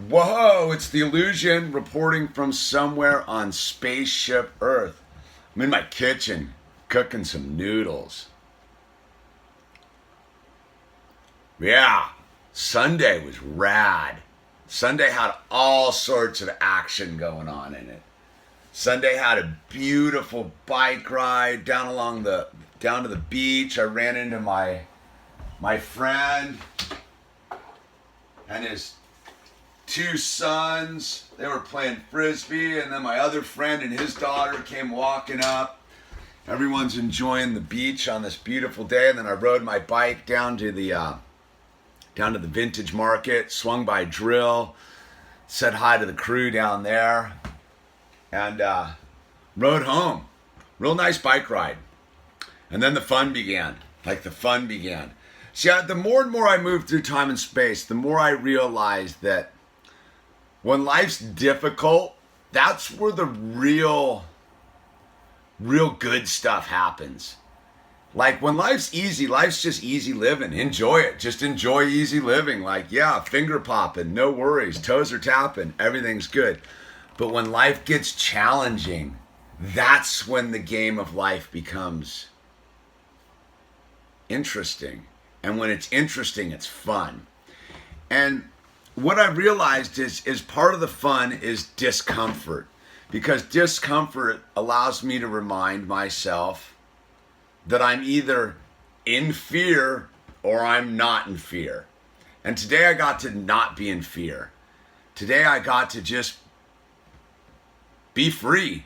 Whoa, it's the Yewllusion reporting from somewhere on Spaceship Earth. I'm in my kitchen cooking some noodles. Yeah, Sunday was rad. Sunday had all sorts of action going on in it. Sunday had a beautiful bike ride down to the beach. I ran into my friend and his two sons. They were playing frisbee, and then my other friend and his daughter came walking up. Everyone's enjoying the beach on this beautiful day, and then I rode my bike down to the vintage market, swung by Drill, said hi to the crew down there, and rode home. Real nice bike ride. And then the fun began. See, the more and more I moved through time and space, the more I realized that when life's difficult, that's where the real good stuff happens. Like when life's easy, life's just easy living. Enjoy it. Just enjoy easy living. Like, yeah, finger popping, no worries, toes are tapping, everything's good. But when life gets challenging, that's when the game of life becomes interesting. And when it's interesting, it's fun. And what I realized is part of the fun is discomfort, because discomfort allows me to remind myself that I'm either in fear or I'm not in fear. And today I got to not be in fear. Today I got to just be free.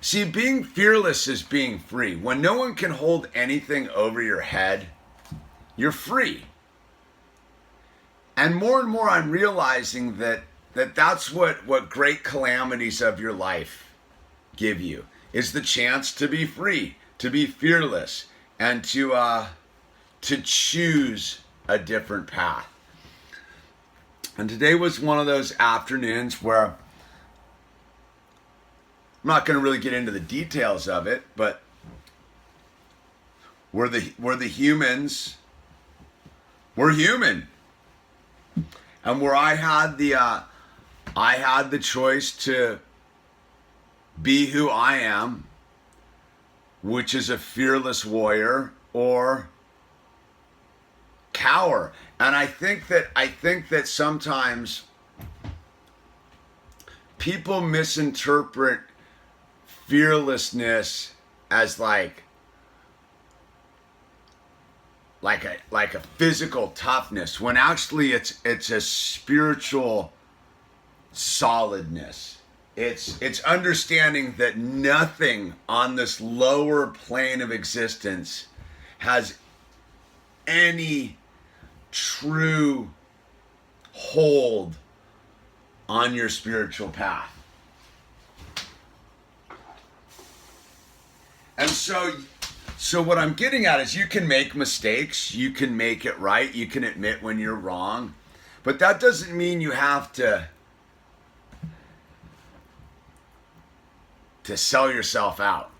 See, being fearless is being free. When no one can hold anything over your head, you're free. And more I'm realizing that's what great calamities of your life give you, is the chance to be free, to be fearless, and to choose a different path. And today was one of those afternoons where I'm not going to really get into the details of it, but we're humans. We're human. And where I had the choice to be who I am, which is a fearless warrior, or cower. And I think that sometimes people misinterpret fearlessness as like a physical toughness, when actually it's a spiritual solidness. It's understanding that nothing on this lower plane of existence has any true hold on your spiritual path. And so what I'm getting at is you can make mistakes, you can make it right, you can admit when you're wrong, but that doesn't mean you have to sell yourself out,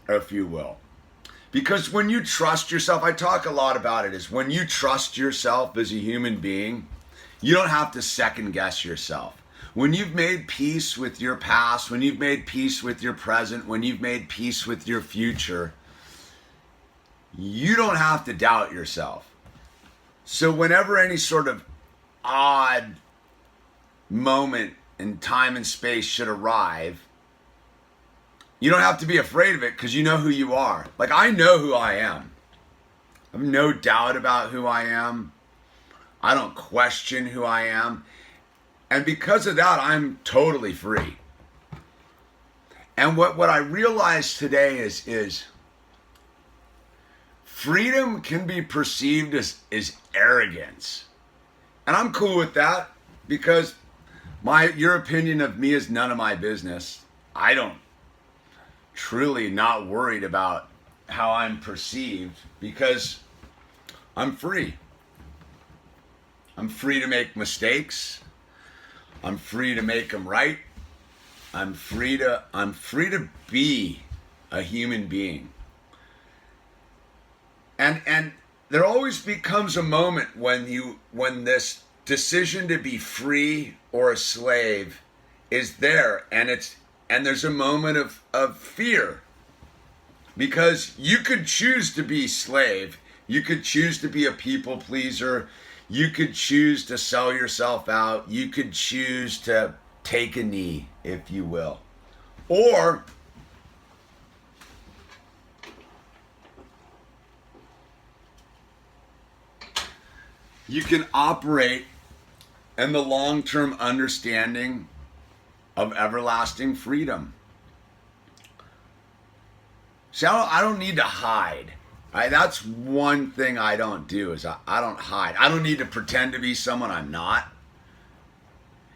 if you will. Because when you trust yourself, I talk a lot about it, is when you trust yourself as a human being, you don't have to second guess yourself. When you've made peace with your past, when you've made peace with your present, when you've made peace with your future, you don't have to doubt yourself. So whenever any sort of odd moment in time and space should arrive, you don't have to be afraid of it, because you know who you are. Like, I know who I am. I have no doubt about who I am. I don't question who I am. And because of that, I'm totally free. And what I realized today is freedom can be perceived as arrogance. And I'm cool with that, because your opinion of me is none of my business. I don't truly not worried about how I'm perceived, because I'm free. I'm free to make mistakes. I'm free to make them right. I'm free to be a human being. And there always becomes a moment when this decision to be free or a slave is there, and there's a moment of fear, because you could choose to be slave, you could choose to be a people pleaser, you could choose to sell yourself out, you could choose to take a knee, if you will, or you can operate in the long-term understanding of everlasting freedom. See, I don't need to hide. That's one thing I don't do, is I don't hide. I don't need to pretend to be someone I'm not.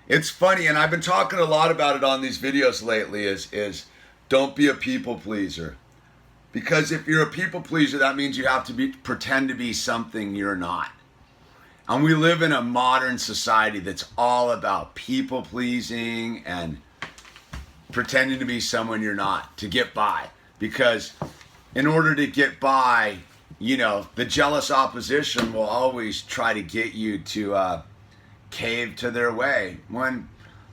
It's funny, and I've been talking a lot about it on these videos lately, is don't be a people pleaser. Because if you're a people pleaser, that means you have to pretend to be something you're not. And we live in a modern society that's all about people pleasing and pretending to be someone you're not to get by. Because in order to get by, the jealous opposition will always try to get you to cave to their way when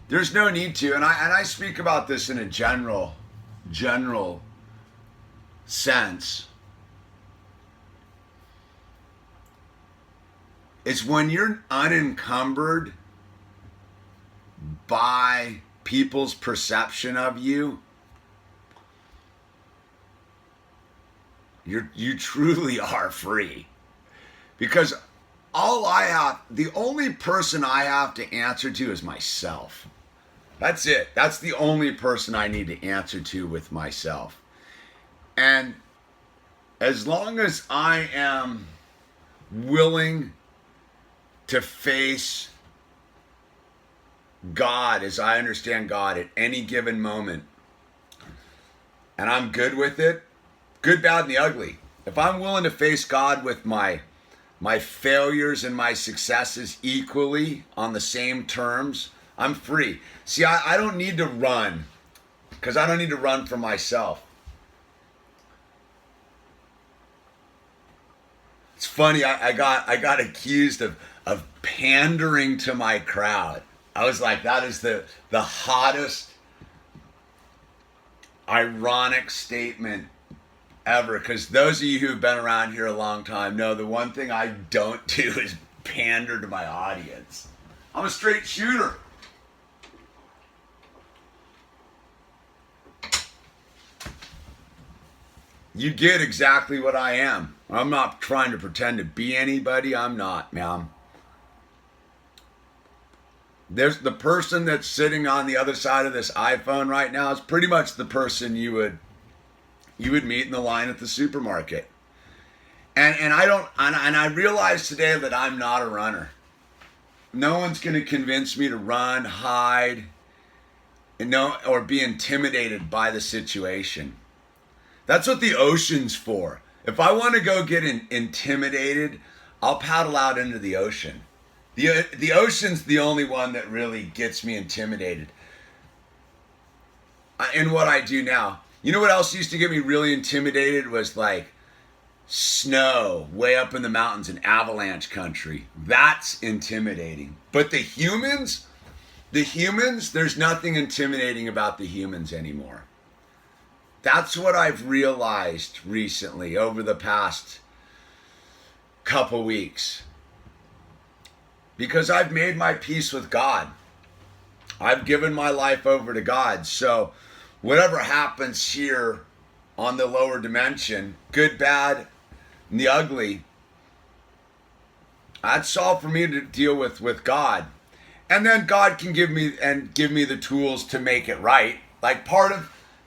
there's no need to. And I speak about this in a general sense. It's when you're unencumbered by people's perception of you, you truly are free. Because the only person I have to answer to is myself. That's it. That's the only person I need to answer to with myself. And as long as I am willing to face God as I understand God at any given moment, and I'm good with it, good, bad, and the ugly. If I'm willing to face God with my failures and my successes equally on the same terms, I'm free. See, I don't need to run, because I don't need to run for myself. It's funny, I got accused of pandering to my crowd. I was like, that is the hottest ironic statement ever, because those of you who've been around here a long time know the one thing I don't do is pander to my audience. I'm a straight shooter. You get exactly what I am. I'm not trying to pretend to be anybody. I'm not, man. There's the person that's sitting on the other side of this iPhone right now is pretty much the person you would meet in the line at the supermarket. And I realize today that I'm not a runner. No one's going to convince me to run, hide, or be intimidated by the situation. That's what the ocean's for. If I want to go get intimidated, I'll paddle out into the ocean. The ocean's the only one that really gets me intimidated. In what I do now. You know what else used to get me really intimidated was like snow way up in the mountains in avalanche country. That's intimidating. But the humans, there's nothing intimidating about the humans anymore. That's what I've realized recently over the past couple weeks. Because I've made my peace with God. I've given my life over to God. So whatever happens here on the lower dimension, good, bad, and the ugly, that's all for me to deal with God. And then God can give me the tools to make it right. Like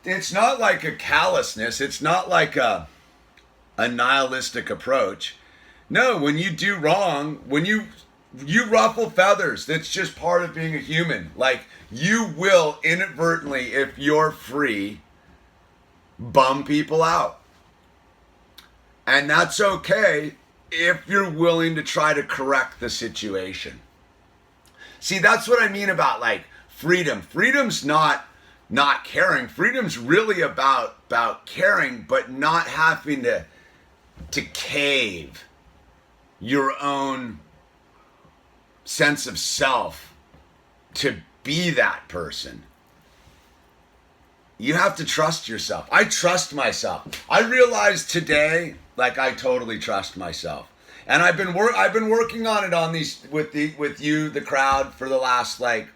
it's not like a callousness. It's not like a nihilistic approach. No, when you do wrong, when you ruffle feathers, that's just part of being a human. Like, you will inadvertently, if you're free, bum people out. And that's okay if you're willing to try to correct the situation. See, that's what I mean about like freedom. Freedom's not caring. Freedom's really about caring, but not having to cave your own sense of self to be that person. You have to trust yourself. I trust myself. I realized today, like, I totally trust myself. And I've been working on it on these with you, the crowd, for the last like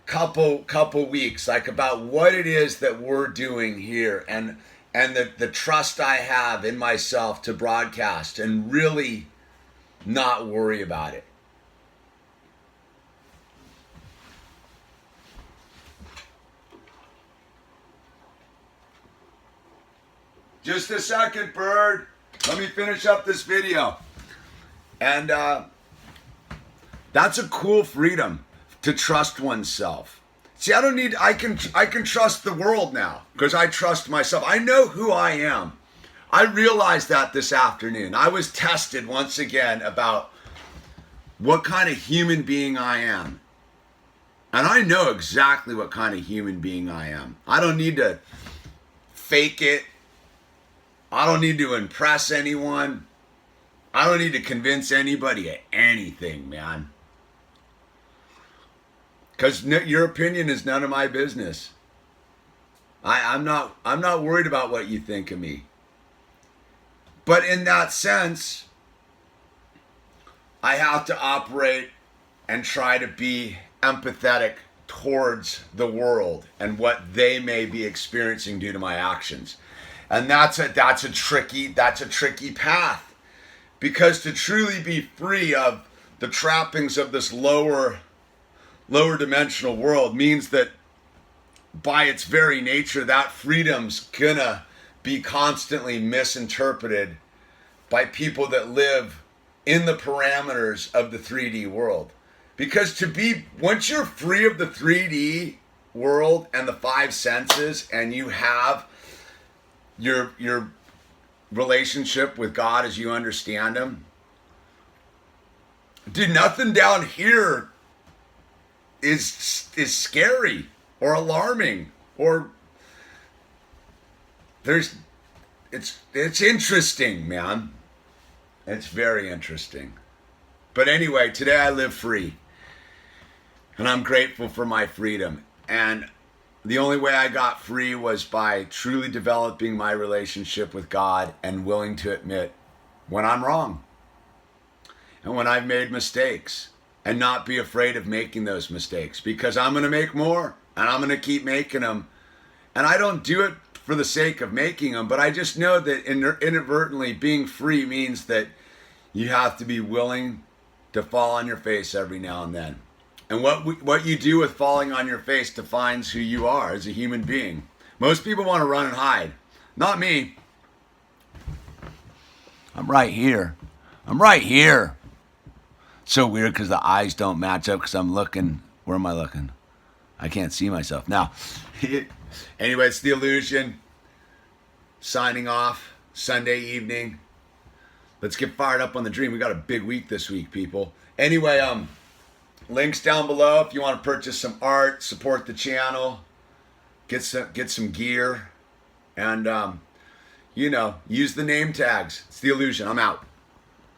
couple weeks, like about what it is that we're doing here, and the trust I have in myself to broadcast and really not worry about it. Just a second, Bird. Let me finish up this video. And that's a cool freedom, to trust oneself. See, I can trust the world now because I trust myself. I know who I am. I realized that this afternoon. I was tested once again about what kind of human being I am. And I know exactly what kind of human being I am. I don't need to fake it. I don't need to impress anyone. I don't need to convince anybody of anything, man. Because your opinion is none of my business. I'm not worried about what you think of me. But in that sense, I have to operate and try to be empathetic towards the world and what they may be experiencing due to my actions. And that's a tricky path, because to truly be free of the trappings of this lower dimensional world means that by its very nature, that freedom's gonna be constantly misinterpreted by people that live in the parameters of the 3D world. Because once you're free of the 3D world and the five senses, and you have your relationship with God as you understand him, dude, nothing down here is scary or alarming, or it's interesting, man. It's very interesting. But anyway, today I live free, and I'm grateful for my freedom. And the only way I got free was by truly developing my relationship with God and willing to admit when I'm wrong and when I've made mistakes, and not be afraid of making those mistakes, because I'm going to make more and I'm going to keep making them. And I don't do it for the sake of making them, but I just know that inadvertently being free means that you have to be willing to fall on your face every now and then. And what you do with falling on your face defines who you are as a human being. Most people want to run and hide. Not me. I'm right here. I'm right here. It's so weird because the eyes don't match up because I'm looking. Where am I looking? I can't see myself. Now, anyway, it's the Yewllusion. Signing off. Sunday evening. Let's get fired up on the dream. We got a big week this week, people. Anyway, links down below if you want to purchase some art, support the channel, get some gear, and use the name tags. It's the Yewllusion. I'm out.